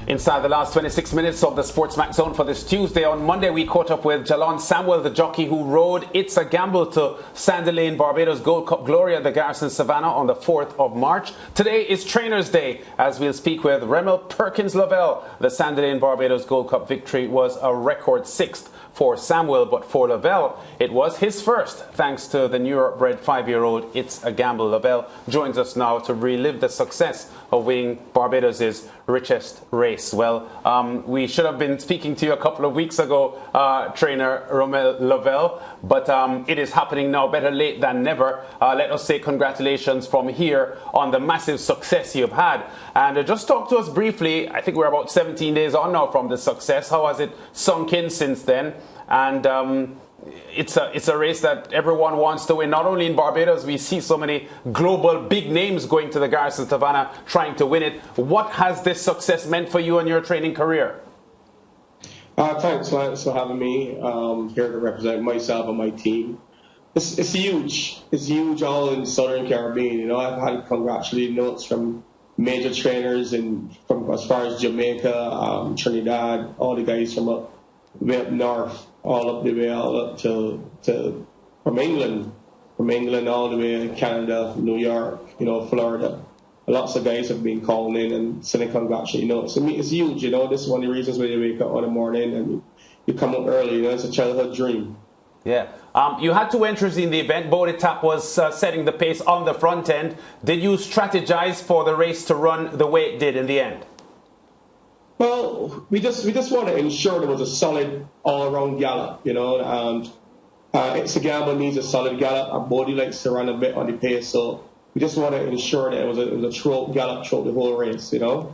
Inside the last 26 minutes of the SportsMax zone for this Tuesday. On Monday, we caught up with Jalon Samuel, the jockey who rode It's a Gamble to Sandy Lane Barbados Gold Cup glory at the Garrison Savannah on the 4th of March. Today is Trainers' Day, as we'll speak with Remel Perkins Lovell. The Sandy Lane Barbados Gold Cup victory was a record 6th for Samuel, but for Lovell, it was his first, thanks to the New York-bred 5-year-old It's a Gamble. Lovell joins us now to relive the success of winning Barbados' richest race. Well, we should have been speaking to you a couple of weeks ago, trainer Remel Lovell, but it is happening now, better late than never. Let us say congratulations from here on the massive success you've had. And just talk to us briefly, I think we're about 17 days on now from the success. How has it sunk in since then? And it's a race that everyone wants to win. Not only in Barbados, we see so many global big names going to the Garrison Savannah trying to win it. What has this success meant for you and your training career? Thanks, Lance, for having me here to represent myself and my team. It's huge. It's huge all in Southern Caribbean. You know, I've had congratulating notes from major trainers and from as far as Jamaica, Trinidad, all the guys from up north, all up the way, all up to from England all the way to Canada, New York, you know, Florida. Lots of guys have been calling in and sending congratulating notes. I mean, it's huge, you know. This is one of the reasons why you wake up in the morning and you come up early. You know, it's a childhood dream. Yeah. You had two entries in the event. Bodie Tap was setting the pace on the front end. Did you strategize for the race to run the way it did in the end? Well, we just want to ensure there was a solid all-around gallop, you know. And It's a Gamble needs a solid gallop. Our Bodie likes to run a bit on the pace, so we just want to ensure that it was a true gallop throughout the whole race, you know.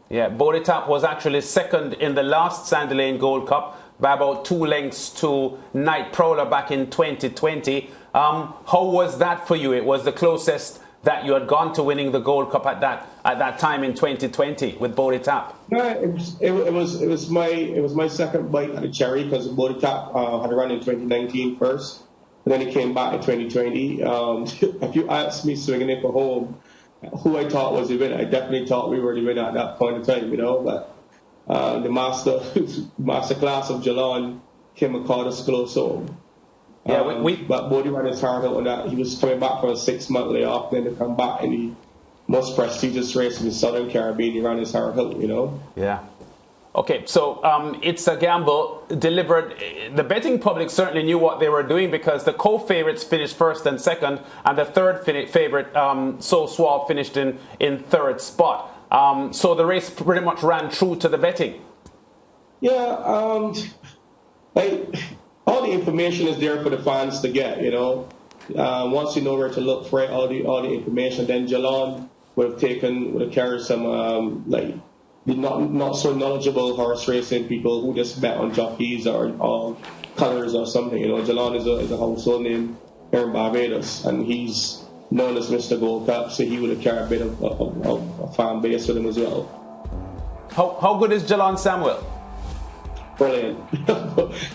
Yeah, Bodie Tap was actually second in the last Sandy Lane Gold Cup by about 2 lengths to Night Prowler back in 2020. How was that for you? It was the closest that you had gone to winning the Gold Cup at that time in 2020 with Bodie Tap. Yeah, it was my second bite at the cherry because Bodie Tap had run in 2019 first, and then he came back in 2020. If you asked me swinging it for home, who I thought was the winner, I definitely thought we were the winner at that point in time, you know. But the master class of Jalon came and called us close home. Yeah, but Bodie ran his heart out on that. He was coming back from a 6-month layoff, then to come back in the most prestigious race in the Southern Caribbean. He ran his heart out, you know. Yeah. Okay, so It's a Gamble delivered. The betting public certainly knew what they were doing because the co-favorites finished first and second, and the third favorite, So Suave, finished in third spot. So the race pretty much ran true to the betting. Yeah, all the information is there for the fans to get, you know. Once you know where to look for it, all the information, then Jalon would have carried some not so knowledgeable horse racing people who just bet on jockeys or colours or something. You know, Jalon is a household name here in Barbados, and he's known as Mr. Gold Cup, so he would have carried a bit of a fan base with him as well. How good is Jalon Samuel? Brilliant.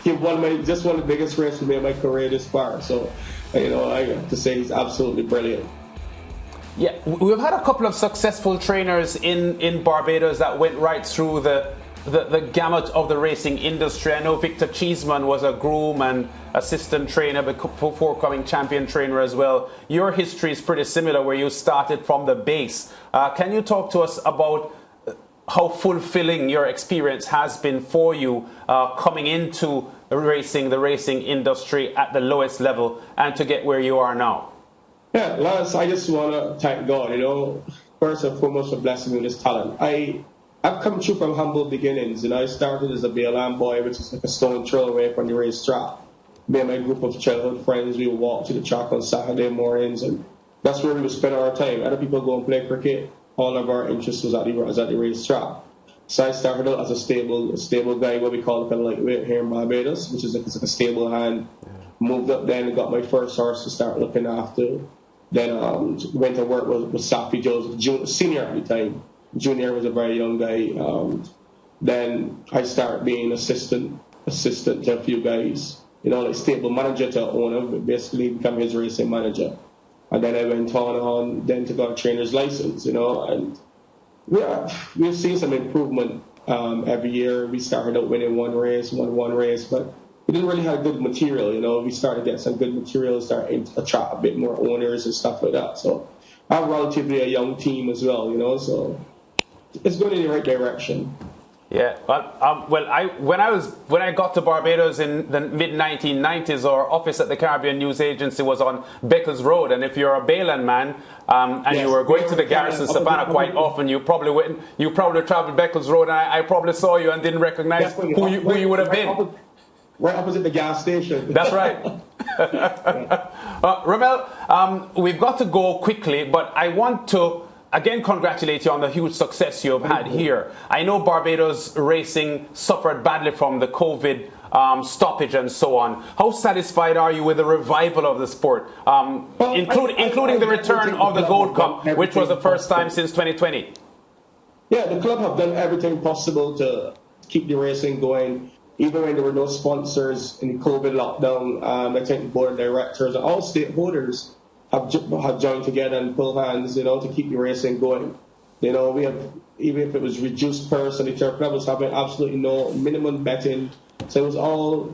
He won one of the biggest races for me in my career this far. So, you know, I have to say he's absolutely brilliant. Yeah, we've had a couple of successful trainers in Barbados that went right through the gamut of the racing industry. I know Victor Cheeseman was a groom and assistant trainer before becoming champion trainer as well. Your history is pretty similar where you started from the base. Can you talk to us about how fulfilling your experience has been for you coming into the racing industry at the lowest level and to get where you are now? Yeah, Lance, I just want to thank God, you know, first and foremost for blessing me with this talent. I've come through from humble beginnings, and I started as a BLM boy, which is like a stone throw away from the racetrack. Me and my group of childhood friends, we would walk to the track on Saturday mornings, and that's where we would spend our time. Other people go and play cricket. All of our interest was at the racetrack. So I started out as a stable guy, what we call kind of lightweight here in Barbados, which is like a stable hand. Moved up then and got my first horse to start looking after. Then went to work with Safi Jones, senior at the time. Junior was a very young guy. Then I started being assistant to a few guys. You know, like stable manager to owner, but basically become his racing manager. And then I went on then to get a trainer's license, you know, and we've seen some improvement every year. We started out winning one race, but we didn't really have good material. We started to get some good material, starting to attract a bit more owners and stuff like that. So I have relatively a young team as well, so it's going in the right direction. Yeah, when I got to Barbados in the mid 1990s, our office at the Caribbean News Agency was on Beckles Road, and if you're a Bayland man and yes, you were going to the Garrison Savannah quite often, you probably traveled Beckles Road, and I probably saw you and didn't recognize who you would have been. Right opposite the gas station. That's right. Remel, we've got to go quickly, but I want to again congratulate you on the huge success you have had here. I know Barbados racing suffered badly from the COVID stoppage and so on. How satisfied are you with the revival of the sport, including the return of the Gold Cup, which was the first time since 2020? Yeah, the club have done everything possible to keep the racing going. Even when there were no sponsors in the COVID lockdown, I think the board of directors and all stakeholders have joined together and pulled hands, to keep the racing going. We have, even if it was reduced purse, and the turf club was having absolutely no minimum betting. So it was all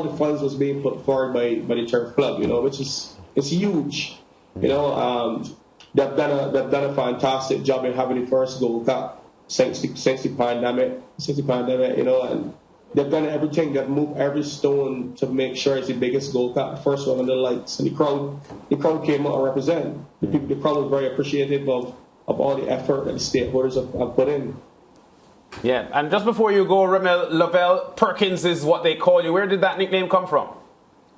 the funds was being put forward by the turf club, which is huge. They've done a fantastic job in having the first Gold Cup since the pandemic, and they've done everything. They've moved every stone to make sure it's the biggest Gold Cup, the first one on the lights. And the crowd came out and represent. The crowd was very appreciative of all the effort that the stakeholders have put in. Yeah, and just before you go, Remel, Lovell Perkins is what they call you. Where did that nickname come from?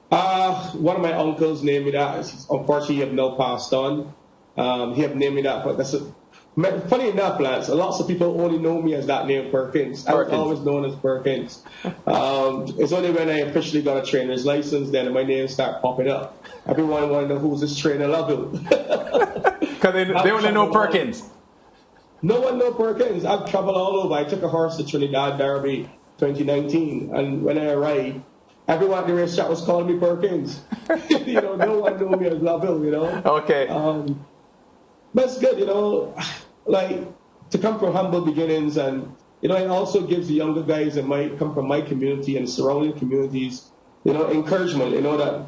One of my uncles named me that. Unfortunately, he have now passed on. He have named me that, but that's funny enough, Lance, lots of people only know me as that name, Perkins. I was always known as Perkins. It's only when I officially got a trainer's license then my name started popping up. Everyone wanted to know who's this trainer Lovell. Because they only know Perkins. No one knows Perkins. I've traveled all over. I took a horse to Trinidad Derby 2019, and when I arrived, everyone at the racetrack was calling me Perkins. No one knew me as Lovell, Okay. But it's good, to come from humble beginnings, and it also gives the younger guys that might come from my community and surrounding communities, encouragement, that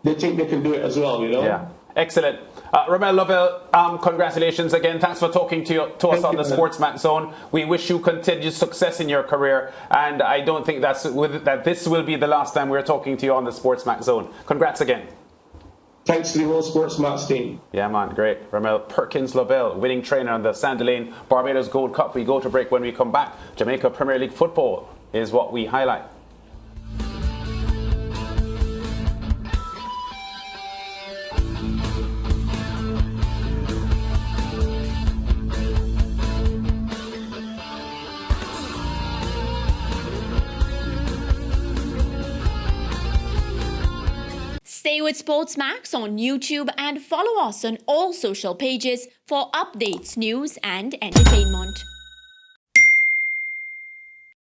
they think they can do it as well, Yeah, excellent. Remel Lovell, congratulations again. Thanks for talking to us on the SportsMax Zone. We wish you continued success in your career, and I don't think that this will be the last time we're talking to you on the SportsMax Zone. Congrats again. Thanks to the whole SportsMax team. Yeah, man, great. Remel Perkins Lovell, winning trainer on the Sandy Lane Barbados Gold Cup. We go to break. When we come back, Jamaica Premier League football is what we highlight. Stay with SportsMax on YouTube and follow us on all social pages for updates, news and entertainment.